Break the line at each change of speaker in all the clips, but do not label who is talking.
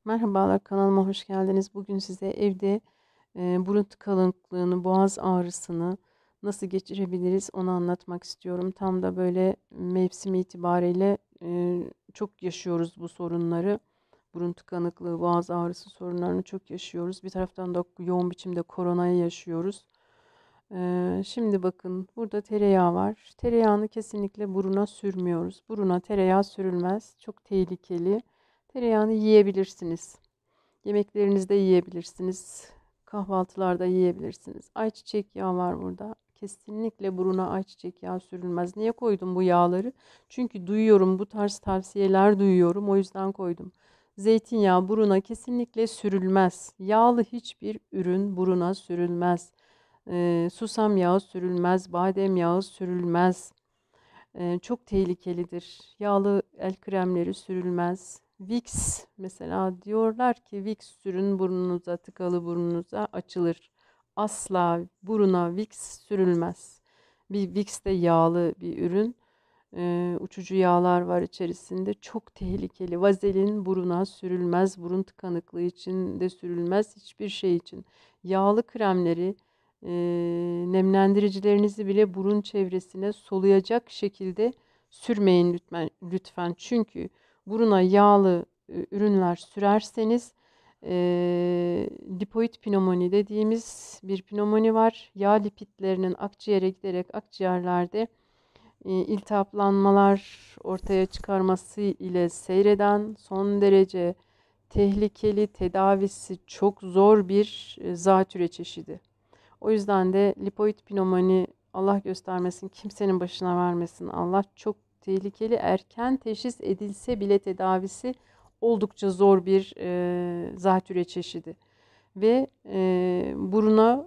Merhabalar, kanalıma hoş geldiniz. Bugün size evde burun tıkanıklığını, boğaz ağrısını nasıl geçirebiliriz onu anlatmak istiyorum. Tam da böyle mevsim itibariyle çok yaşıyoruz bu sorunları. Burun tıkanıklığı, boğaz ağrısı sorunlarını çok yaşıyoruz. Bir taraftan da yoğun biçimde koronayı yaşıyoruz. Şimdi bakın burada tereyağı var. Tereyağını kesinlikle buruna sürmüyoruz. Buruna tereyağı sürülmez. Çok tehlikeli. Tereyağını yiyebilirsiniz. Yemeklerinizde yiyebilirsiniz. Kahvaltılarda yiyebilirsiniz. Ayçiçek yağı var burada. Kesinlikle buruna ayçiçek yağı sürülmez. Niye koydum bu yağları? Çünkü duyuyorum, bu tarz tavsiyeler duyuyorum. O yüzden koydum. Zeytinyağı buruna kesinlikle sürülmez. Yağlı hiçbir ürün buruna sürülmez. Susam yağı sürülmez. Badem yağı sürülmez. Çok tehlikelidir. Yağlı el kremleri sürülmez. Vicks mesela diyorlar ki Vicks sürün burnunuza, tıkalı burnunuza açılır. Asla buruna Vicks sürülmez. Bir Vicks de yağlı bir ürün. Uçucu yağlar var içerisinde. Çok tehlikeli. Vazelin buruna sürülmez. Burun tıkanıklığı için de sürülmez. Hiçbir şey için. Yağlı kremleri, nemlendiricilerinizi bile burun çevresine soluyacak şekilde sürmeyin lütfen. Lütfen. Çünkü buruna yağlı ürünler sürerseniz lipoid pnömoni dediğimiz bir pnömoni var. Yağ lipidlerinin akciğere giderek akciğerlerde iltihaplanmalar ortaya çıkarması ile seyreden son derece tehlikeli, tedavisi çok zor bir zatüre çeşidi. O yüzden de lipoid pnömoni Allah göstermesin, kimsenin başına vermesin. Allah, çok tehlikeli, erken teşhis edilse bile tedavisi oldukça zor bir zatüre çeşidi. Ve buruna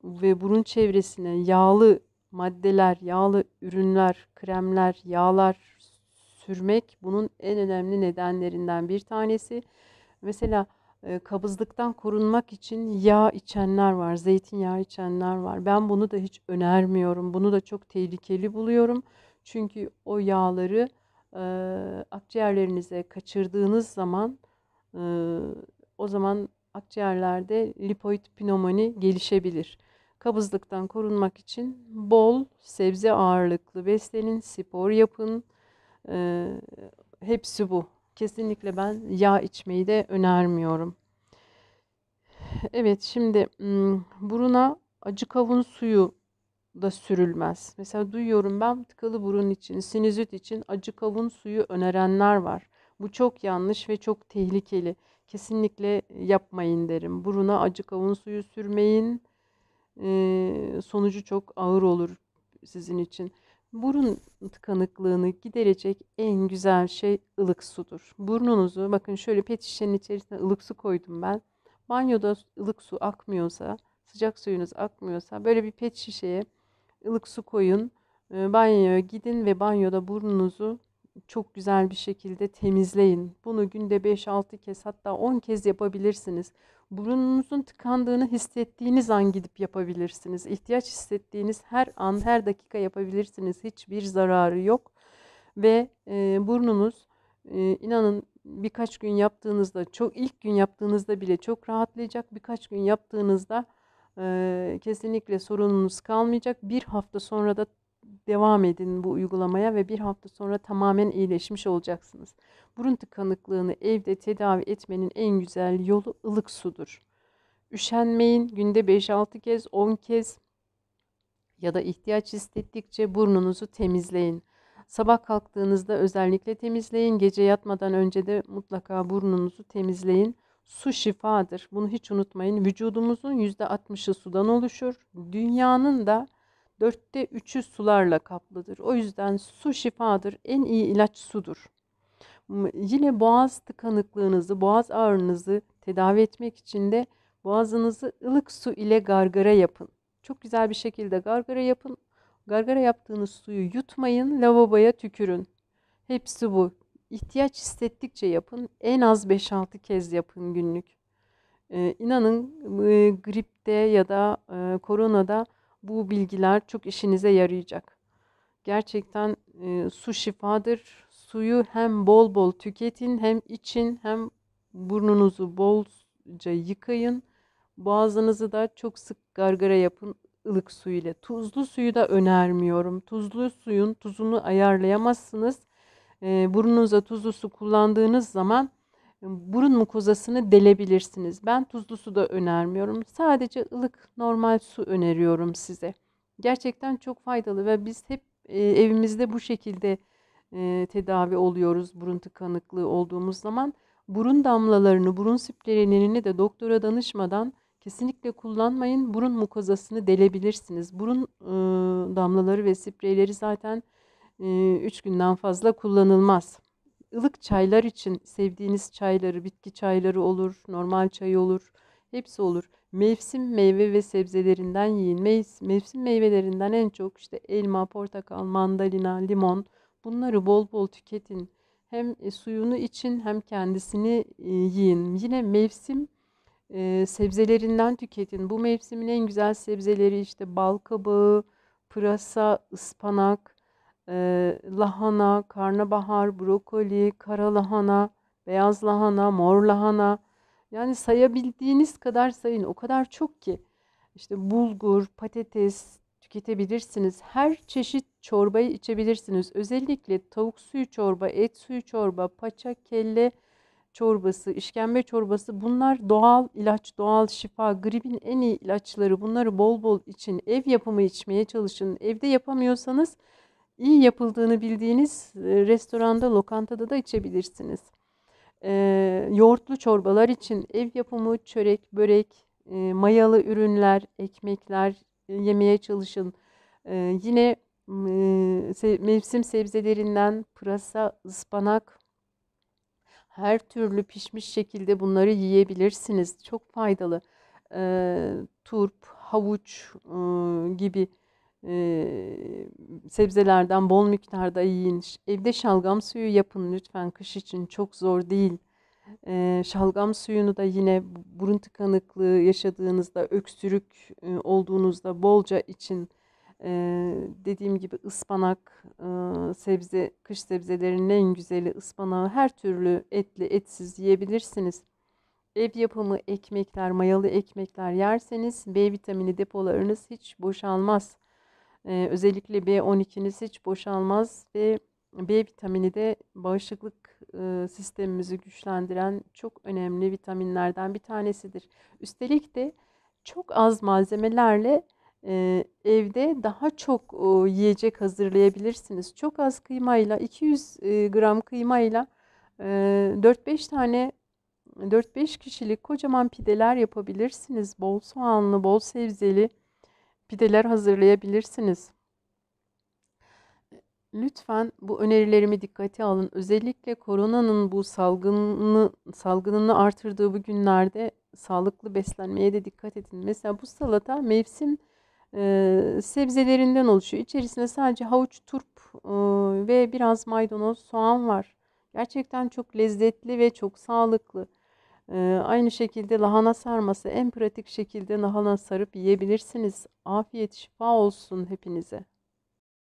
ve burun çevresine yağlı maddeler, yağlı ürünler, kremler, yağlar sürmek bunun en önemli nedenlerinden bir tanesi. Mesela kabızlıktan korunmak için yağ içenler var, zeytinyağı içenler var. Ben bunu da hiç önermiyorum. Bunu da çok tehlikeli buluyorum. Çünkü o yağları akciğerlerinize kaçırdığınız zaman e, o zaman akciğerlerde lipoid pnömoni gelişebilir. Kabızlıktan korunmak için bol sebze ağırlıklı beslenin, spor yapın. E, Hepsi bu. Kesinlikle ben yağ içmeyi de önermiyorum. Evet, şimdi buruna acı kavun suyu da sürülmez. Mesela duyuyorum, ben tıkalı burun için, sinüzit için acı kavun suyu önerenler var. Bu çok yanlış ve çok tehlikeli. Kesinlikle yapmayın derim. Buruna acı kavun suyu sürmeyin. Sonucu çok ağır olur sizin için. Burun tıkanıklığını giderecek en güzel şey ılık sudur. Burnunuzu, bakın şöyle pet şişenin içerisine ılık su koydum ben. Banyoda ılık su akmıyorsa, sıcak suyunuz akmıyorsa böyle bir pet şişeye ılık su koyun. Banyoya gidin ve banyoda burnunuzu çok güzel bir şekilde temizleyin. Bunu günde 5-6 kez, hatta 10 kez yapabilirsiniz. Burnunuzun tıkandığını hissettiğiniz an gidip yapabilirsiniz. İhtiyaç hissettiğiniz her an, her dakika yapabilirsiniz. Hiçbir zararı yok. Ve burnunuz, inanın, birkaç gün yaptığınızda, çok ilk gün yaptığınızda bile çok rahatlayacak. Birkaç gün yaptığınızda kesinlikle sorununuz kalmayacak. Bir hafta sonra da devam edin bu uygulamaya ve bir hafta sonra tamamen iyileşmiş olacaksınız. Burun tıkanıklığını evde tedavi etmenin en güzel yolu ılık sudur. Üşenmeyin, günde 5-6 kez, 10 kez ya da ihtiyaç hissettikçe burnunuzu temizleyin. Sabah kalktığınızda özellikle temizleyin. Gece yatmadan önce de mutlaka burnunuzu temizleyin. Su şifadır. Bunu hiç unutmayın. Vücudumuzun %60'ı sudan oluşur. Dünyanın da 3'ü sularla kaplıdır. O yüzden su şifadır. En iyi ilaç sudur. Yine boğaz tıkanıklığınızı, boğaz ağrınızı tedavi etmek için de boğazınızı ılık su ile gargara yapın. Çok güzel bir şekilde gargara yapın. Gargara yaptığınız suyu yutmayın, lavaboya tükürün. Hepsi bu. İhtiyaç hissettikçe yapın. En az 5-6 kez yapın günlük. İnanın, gripte ya da koronada bu bilgiler çok işinize yarayacak. Gerçekten su şifadır. Suyu hem bol bol tüketin, hem için, hem Burnunuzu bolca yıkayın. Boğazınızı da çok sık gargara yapın ılık su ile. Tuzlu suyu da önermiyorum. Tuzlu suyun tuzunu ayarlayamazsınız. Burnunuza tuzlu su kullandığınız zaman burun mukozasını delebilirsiniz. Ben tuzlu su da önermiyorum. Sadece ılık normal su öneriyorum size. Gerçekten çok faydalı ve biz hep evimizde bu şekilde tedavi oluyoruz burun tıkanıklığı olduğumuz zaman. Burun damlalarını, burun spreylerini de doktora danışmadan kesinlikle kullanmayın. Burun mukozasını delebilirsiniz. Burun damlaları ve spreyleri zaten 3 günden fazla kullanılmaz. Ilık çaylar için sevdiğiniz çayları, bitki çayları olur, normal çay olur, hepsi olur. Mevsim meyve ve sebzelerinden yiyin. Mevsim meyvelerinden en çok işte elma, portakal, mandalina, limon, bunları bol bol tüketin. Hem suyunu için hem kendisini yiyin. Yine mevsim sebzelerinden tüketin. Bu mevsimin en güzel sebzeleri işte bal kabağı, pırasa, ıspanak, lahana, karnabahar, brokoli, kara lahana, beyaz lahana, mor lahana. Yani sayabildiğiniz kadar sayın. O kadar çok ki. İşte bulgur, patates tüketebilirsiniz. Her çeşit çorbayı içebilirsiniz. Özellikle tavuk suyu çorba, et suyu çorba, paça, kelle çorbası, işkembe çorbası, bunlar doğal ilaç, doğal şifa, gripin en iyi ilaçları. Bunları bol bol için, ev yapımı içmeye çalışın. Evde yapamıyorsanız iyi yapıldığını bildiğiniz restoranda, lokantada da içebilirsiniz. Yoğurtlu çorbalar için ev yapımı çörek, börek, mayalı ürünler, ekmekler yemeye çalışın. Yine mevsim sebzelerinden pırasa, ıspanak, her türlü pişmiş şekilde bunları yiyebilirsiniz. Çok faydalı. Turp, havuç gibi sebzelerden bol miktarda yiyin. Evde şalgam suyu yapın lütfen. Kış için çok zor değil. Şalgam suyunu da yine burun tıkanıklığı yaşadığınızda, öksürük olduğunuzda bolca için. Dediğim gibi ıspanak, sebze, kış sebzelerinin en güzeli ıspanağı, her türlü etli, etsiz yiyebilirsiniz. Ev yapımı ekmekler, mayalı ekmekler yerseniz B vitamini depolarınız hiç boşalmaz. Özellikle B12'niz hiç boşalmaz ve B vitamini de bağışıklık sistemimizi güçlendiren çok önemli vitaminlerden bir tanesidir. Üstelik de çok az malzemelerle evde daha çok yiyecek hazırlayabilirsiniz. Çok az kıymayla, 200 gram kıymayla 4-5 tane, 4-5 kişilik kocaman pideler yapabilirsiniz. Bol soğanlı, bol sebzeli pideler hazırlayabilirsiniz. Lütfen bu önerilerimi dikkate alın. Özellikle koronanın bu salgınını artırdığı bu günlerde sağlıklı beslenmeye de dikkat edin. Mesela bu salata mevsim sebzelerinden oluşuyor. İçerisinde sadece havuç, turp ve biraz maydanoz, soğan var. Gerçekten çok lezzetli ve çok sağlıklı. Aynı şekilde lahana sarması, en pratik şekilde lahana sarıp yiyebilirsiniz. Afiyet, şifa olsun hepinize.